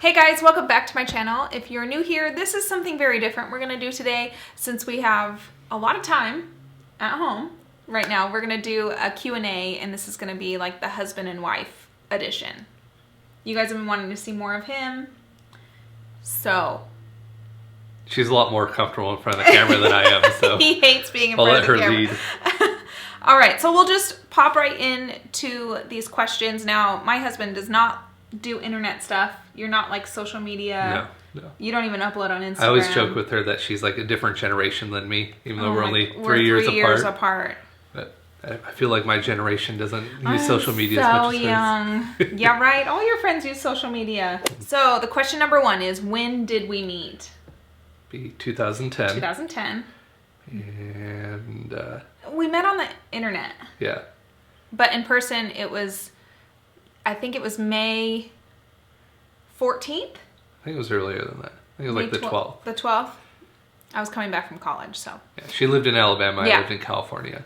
Hey guys, welcome back to my channel. If you're new here, this is something very different we're gonna do today. Since we have a lot of time at home right now, we're gonna do a Q&A, and this is gonna be like the husband and wife edition. You guys have been wanting to see more of him, so. She's a lot more comfortable in front of the camera than I am, so. He hates being in front of the camera. I'll let her lead. All right, so we'll just pop right into these questions. Now, my husband does not do internet stuff. You're not like social media. No. You don't even upload on Instagram. I always joke with her that she's like a different generation than me, even though we're only three years apart. But I feel like my generation doesn't use social media as much as young. Yeah, right. All your friends use social media. So the question number one is, when did we meet? Be 2010. 2010. And we met on the internet. Yeah. But in person, it was, I think it was May 14th? I think it was earlier than that. I think it was like the 12th. The 12th? I was coming back from college, so. Yeah, she lived in Alabama. I lived in California.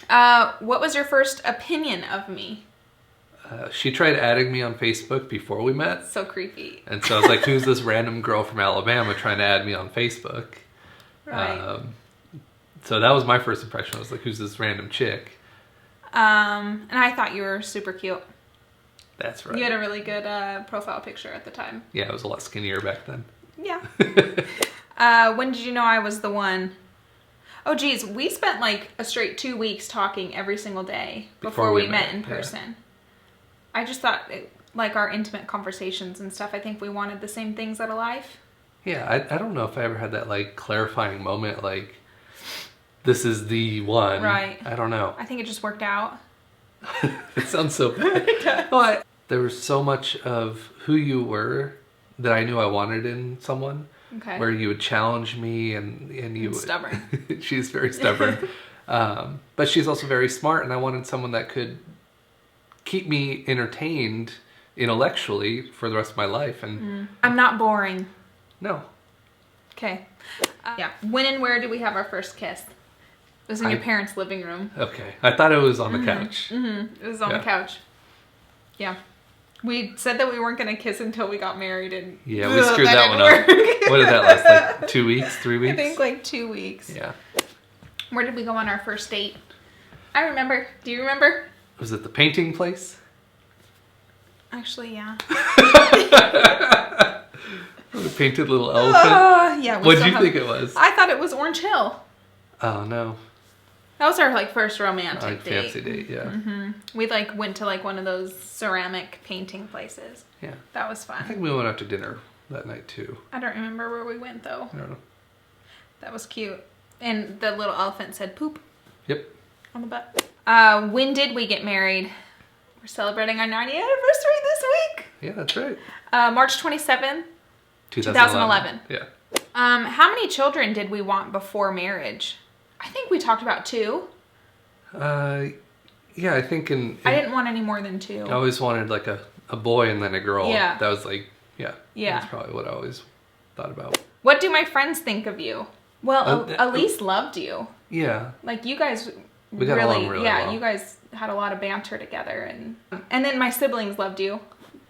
What was your first opinion of me? She tried adding me on Facebook before we met. So creepy. And so I was like, who's this random girl from Alabama trying to add me on Facebook? Right. So that was my first impression. I was like, who's this random chick? And I thought you were super cute. That's right. You had a really good profile picture at the time. Yeah, I was a lot skinnier back then. Yeah. When did you know I was the one? Oh, geez. We spent like a straight 2 weeks talking every single day before we met in person. Yeah. I just thought, like our intimate conversations and stuff, I think we wanted the same things out of life. Yeah, I don't know if I ever had that like clarifying moment, like, this is the one. Right. I don't know. I think it just worked out. It sounds so bad. But there was so much of who you were that I knew I wanted in someone. Okay. Where you would challenge me and you would... Stubborn. She's very stubborn. But she's also very smart, and I wanted someone that could keep me entertained intellectually for the rest of my life. And I'm not boring. No. Okay. Yeah. When and where did we have our first kiss? It was in your parents' living room. Okay. I thought it was on the couch. It was on the couch. Yeah. We said that we weren't going to kiss until we got married. And yeah, we screwed that one up. What did that last, like 2 weeks, 3 weeks? I think like 2 weeks. Yeah. Where did we go on our first date? I remember. Do you remember? Was it the painting place? Actually, yeah. The painted little elephant? Yeah. What did you think it was? I thought it was Orange Hill. Oh, no. That was our like first romantic date. Fancy date, yeah. We like went to like one of those ceramic painting places. Yeah. That was fun. I think we went out to dinner that night too. I don't remember where we went though. I don't know. That was cute. And the little elephant said poop. Yep. On the butt. When did we get married? We're celebrating our 90th anniversary this week. Yeah, that's right. March 27th, 2011. Yeah. How many children did we want before marriage? I think we talked about 2. Yeah, I think I didn't want any more than 2. I always wanted like a boy and then a girl. Yeah. That was like, yeah. Yeah. That's probably what I always thought about. What do my friends think of you? Well, Elise loved you. Yeah. Like you guys we got along really well. You guys had a lot of banter together, and then my siblings loved you.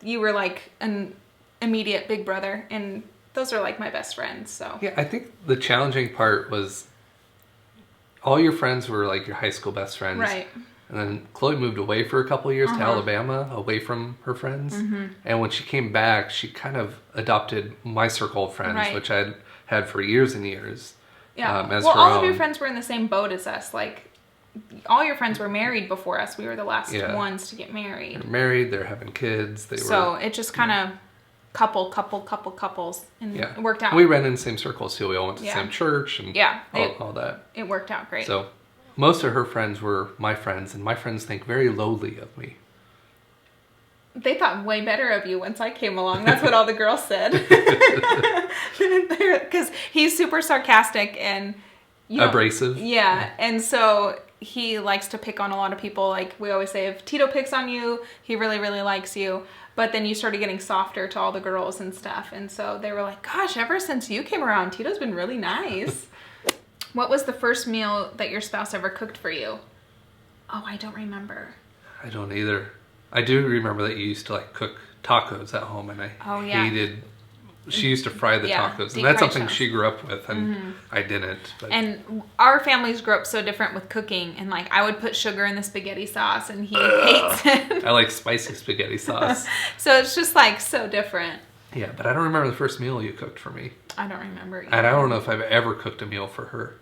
You were like an immediate big brother, and those are like my best friends. So yeah, I think the challenging part was all your friends were like your high school best friends, right? And then Chloe moved away for a couple of years to Alabama, away from her friends. And when she came back, she kind of adopted my circle of friends, which I'd had for years and years. Yeah. As well, her all own. of your friends were in the same boat as us. Like, all your friends were married before us. We were the last ones to get married. They're married. They're having kids. So it just kind of couples, and it worked out. We ran in the same circles too. We all went to the same church and all that. It worked out great. So most of her friends were my friends, and my friends think very lowly of me. They thought way better of you once I came along. That's what all the girls said. Because he's super sarcastic and abrasive. Yeah, and so he likes to pick on a lot of people. Like we always say, if Tito picks on you, he really, really likes you. But then you started getting softer to all the girls and stuff. And so they were like, gosh, ever since you came around, Tito's been really nice. What was the first meal that your spouse ever cooked for you? Oh, I don't remember. I don't either. I do remember that you used to like cook tacos at home, and I hated. She used to fry the tacos, and that's something she grew up with, and I didn't. But. And our families grew up so different with cooking, and like I would put sugar in the spaghetti sauce, and he hates it. I like spicy spaghetti sauce. So it's just like so different. Yeah, but I don't remember the first meal you cooked for me. I don't remember either. And I don't know if I've ever cooked a meal for her.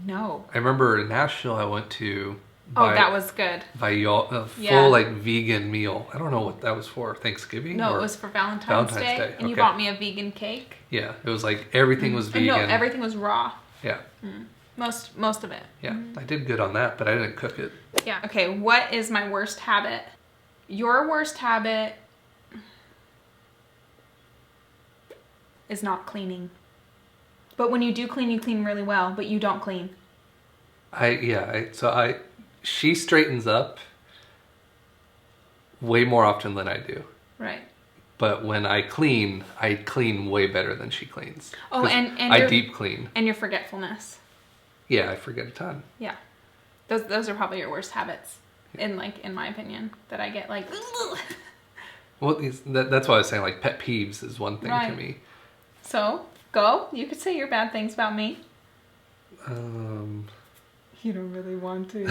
No. I remember in Nashville I went to. That was good. By y'all, a full like vegan meal. I don't know what that was for. Thanksgiving? No, it was for Valentine's Day. And you bought me a vegan cake. Yeah, it was like everything was vegan. No, everything was raw. Yeah. Most of it. Yeah, I did good on that, but I didn't cook it. Yeah. Okay, what is my worst habit? Your worst habit is not cleaning. But when you do clean, you clean really well, but you don't clean. She straightens up way more often than I do. Right. But when I clean way better than she cleans. Oh, and I deep clean. And your forgetfulness. Yeah, I forget a ton. Yeah. Those are probably your worst habits, in my opinion, that I get like. Well, that's why I was saying like pet peeves is one thing to me. So go. You could say your bad things about me. You don't really want to.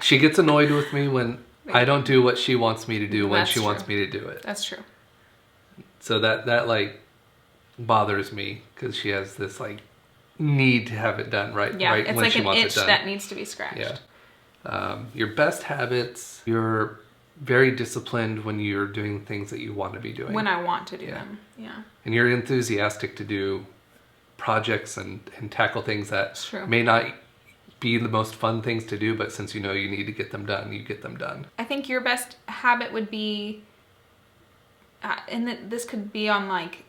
She gets annoyed with me when I don't do what she wants me to do when she wants me to do it. That's true. So that like bothers me because she has this like need to have it done right. Yeah, right it's when like she an wants itch it done. that needs to be scratched. Yeah. Your best habits. You're very disciplined when you're doing things that you want to be doing. When I want to do them. Yeah. And you're enthusiastic to do projects and tackle things that may not be the most fun things to do, but since you know you need to get them done, you get them done. I think your best habit would be, and this could be on like,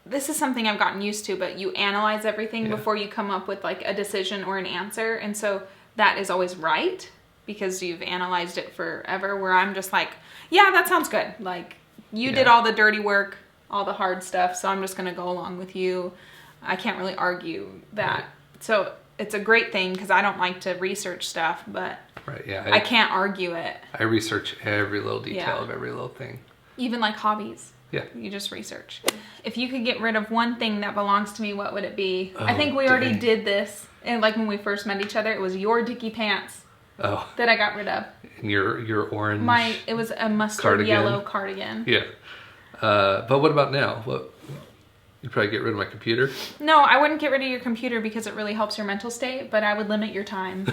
this is something I've gotten used to, but you analyze everything before you come up with like a decision or an answer. And so that is always right because you've analyzed it forever, where I'm just like, yeah, that sounds good. Like you did all the dirty work, all the hard stuff. So I'm just going to go along with you. I can't really argue that. Right. So it's a great thing because I don't like to research stuff, but I can't argue it. I research every little detail of every little thing. Even like hobbies. Yeah. You just research. If you could get rid of one thing that belongs to me, what would it be? I think we already did this. And like when we first met each other, it was your Dickie pants that I got rid of. And your orange it was a mustard yellow cardigan. Yeah. But what about now? You'd probably get rid of my computer? No, I wouldn't get rid of your computer because it really helps your mental state, but I would limit your time.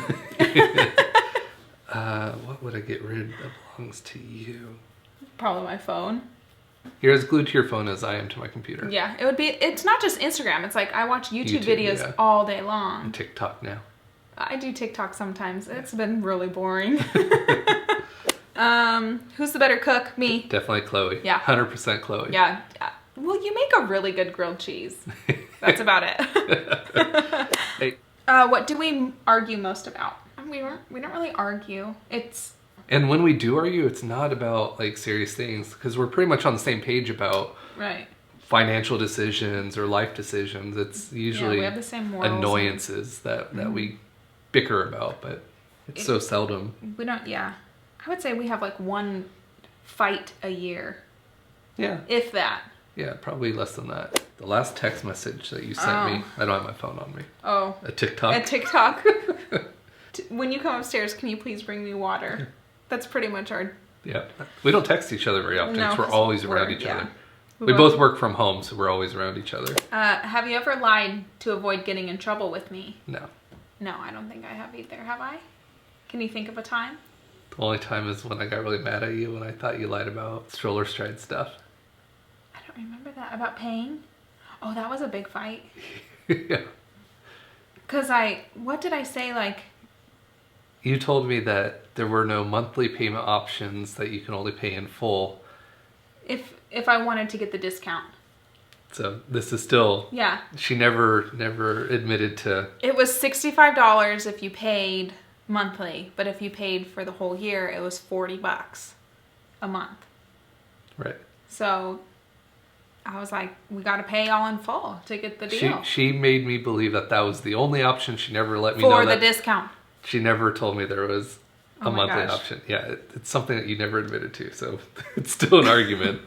What would I get rid of that belongs to you? Probably my phone. You're as glued to your phone as I am to my computer. Yeah, it's not just Instagram. It's like I watch YouTube videos all day long. And TikTok now. I do TikTok sometimes. It's been really boring. Who's the better cook? Me. Definitely Chloe. Yeah. 100% Chloe. Yeah. Well, you make a really good grilled cheese. That's about it. Hey. What do we argue most about? We don't really argue. And when we do argue, it's not about like serious things because we're pretty much on the same page about financial decisions or life decisions. It's usually we have the same morals annoyances that we bicker about, but it's so seldom. We don't. Yeah, I would say we have like one fight a year. Yeah. If that. Yeah, probably less than that. The last text message that you sent me, I don't have my phone on me. Oh. A TikTok. A TikTok. When you come upstairs, can you please bring me water? That's pretty much our... Yeah. We don't text each other very often because we're always around each other. We both work from home, so we're always around each other. Have you ever lied to avoid getting in trouble with me? No. No, I don't think I have either. Have I? Can you think of a time? The only time is when I got really mad at you when I thought you lied about stroller stride stuff. I don't remember that. About paying? Oh, that was a big fight. Yeah. Because what did I say? Like... You told me that there were no monthly payment options, that you can only pay in full. If I wanted to get the discount. So this is still... Yeah. She never admitted to... It was $65 if you paid monthly, but if you paid for the whole year, it was $40 a month. Right. So I was like, we got to pay all in full to get the deal. She made me believe that was the only option. She never let me know for the discount. She never told me there was Oh a my monthly gosh. option. Yeah, it's something that you never admitted to, so it's still an argument.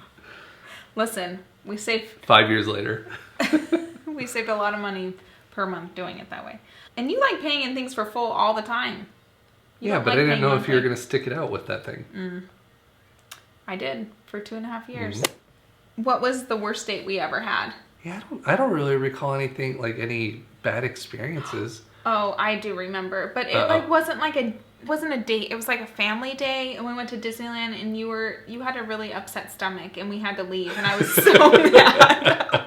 Listen, we saved 5 years later. we saved a lot of money per month doing it that way. And you like paying in things for full all the time. You Yeah, don't but like I didn't paying know if you were monthly. going to stick it out with that thing. I did for 2.5 years. Mm-hmm. What was the worst date we ever had? Yeah, I don't really recall anything, like any bad experiences. Oh, I do remember, but it like wasn't a date. It was like a family day, and we went to Disneyland, and you had a really upset stomach, and we had to leave, and I was so mad.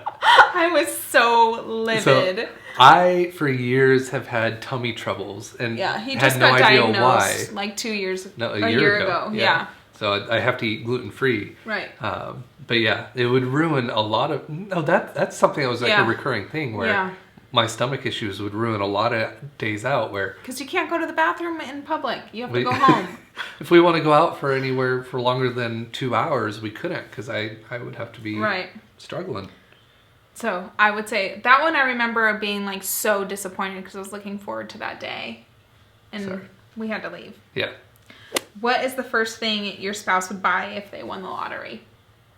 I was so livid. So I, for years, have had tummy troubles, and Yeah, he had just no got idea diagnosed why. like 2 years, No, a year ago. Yeah. So I have to eat gluten-free. Right. But yeah, it would ruin a lot of... No, that's something that was like a recurring thing where my stomach issues would ruin a lot of days out where... Because you can't go to the bathroom in public. You have to go home. If we want to go out for anywhere for longer than 2 hours, we couldn't because I would have to be struggling. So I would say that one I remember being like so disappointed because I was looking forward to that day. And we had to leave. Yeah. What is the first thing your spouse would buy if they won the lottery?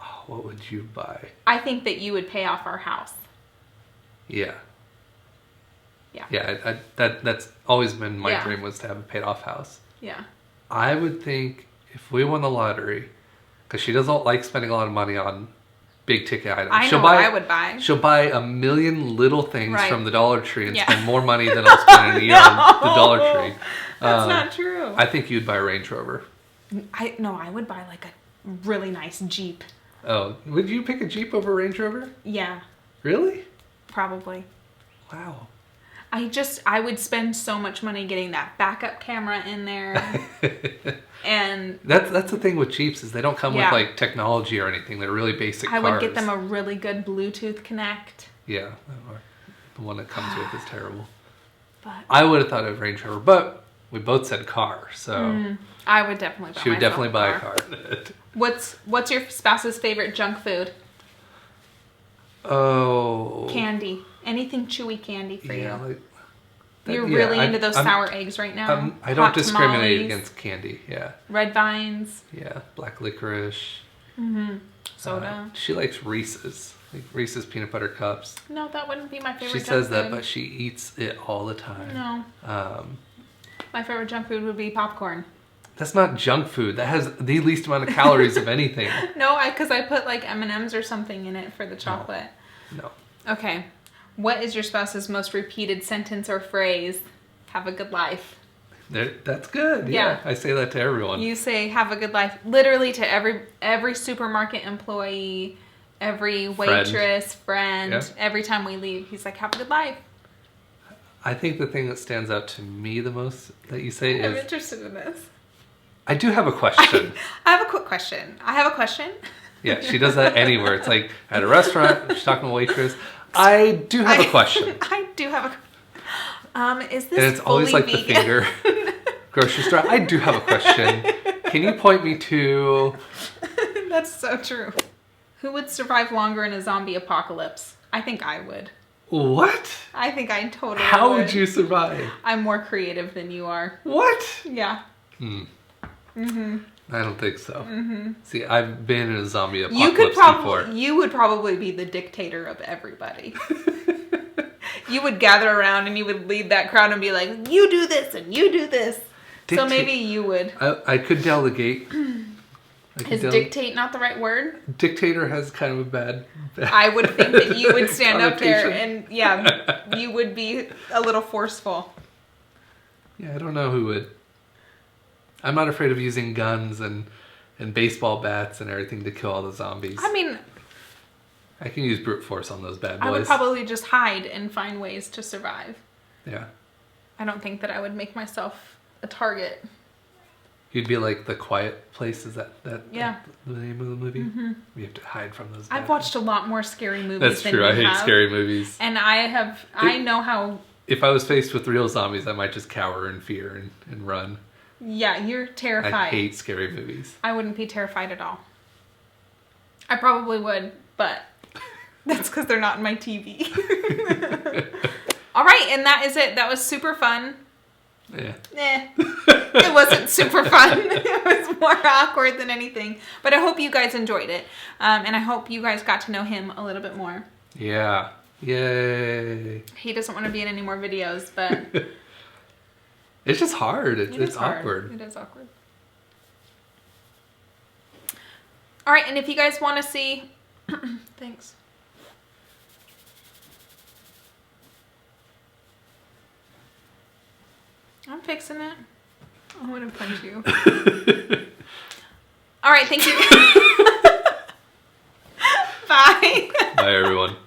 Oh, what would you buy? I think that you would pay off our house. Yeah. Yeah. Yeah, that's always been my dream was to have a paid off house. Yeah. I would think if we won the lottery, because she doesn't like spending a lot of money on big ticket items. I know what I would buy. She'll buy a million little things from the Dollar Tree and Yeah. spend more money than I'll spend in a year on the Dollar Tree. That's not true. I think you'd buy a Range Rover. I would buy like a really nice Jeep. Oh, would you pick a Jeep over a Range Rover? Yeah, Really? probably. Wow. I would spend so much money getting that backup camera in there. And that's the thing with Jeeps is they don't come with like technology or anything. They're really basic cars. I would get them a really good Bluetooth connect. Yeah, the one that comes with is terrible. But I would have thought of Range Rover, but we both said car, so I would definitely buy she would myself definitely buy a car. What's your spouse's favorite junk food? Oh, Candy. Anything chewy candy for you. Like, You're really into those sour eggs right now. I don't Hot discriminate tamales, against candy. Yeah. Red vines. Yeah, black licorice. Soda. She likes Reese's, like Reese's peanut butter cups. No, that wouldn't be my favorite. She junk says that, food. but she eats it all the time. No. My favorite junk food would be popcorn. That's not junk food. That has the least amount of calories of anything. No, because I put like M&Ms or something in it for the chocolate. No. Okay. What is your spouse's most repeated sentence or phrase? Have a good life. That's good. Yeah. I say that to everyone. You say have a good life literally to every supermarket employee, every waitress, friend. Every time we leave, he's like, have a good life. I think the thing that stands out to me the most that you say is... I'm interested in this. I do have a question. I have a quick question. I have a question. Yeah, she does that anywhere. It's like at a restaurant, she's talking to a waitress. I do have a question. I do have a... is this and it's always like vegan? the finger. Grocery store. I do have a question. Can you point me to... That's so true. Who would survive longer in a zombie apocalypse? I think I would. What? I think I totally How would you survive? I'm more creative than you are. What? Yeah. I don't think so. See, I've been in a zombie apocalypse before. You would probably be the dictator of everybody. You would gather around and you would lead that crowd and be like, you do this and you do this. So maybe you would. I could delegate. Is dictate not the right word? Dictator has kind of a bad I would think that you would stand up there connotation. and you would be a little forceful. Yeah, I don't know who would. I'm not afraid of using guns and baseball bats and everything to kill all the zombies. I mean, I can use brute force on those bad boys. I would probably just hide and find ways to survive. Yeah. I don't think that I would make myself a target. You'd be like The Quiet Place. Is that the name of the movie? You have to hide from those. I've watched a lot more scary movies That's than true. you I hate have. scary movies. And I know how... If I was faced with real zombies, I might just cower in fear and run. Yeah, you're terrified. I hate scary movies. I wouldn't be terrified at all. I probably would, but that's because they're not in my TV. All right, and that is it. That was super fun. It wasn't super fun. It was more awkward than anything. But I hope you guys enjoyed it. And I hope you guys got to know him a little bit more. Yeah. Yay. He doesn't want to be in any more videos, but... It's just hard. It's awkward. It is awkward. All right, and if you guys want to see... Thanks. I'm fixing it. I want to punch you. All right, thank you. Bye. Bye, everyone.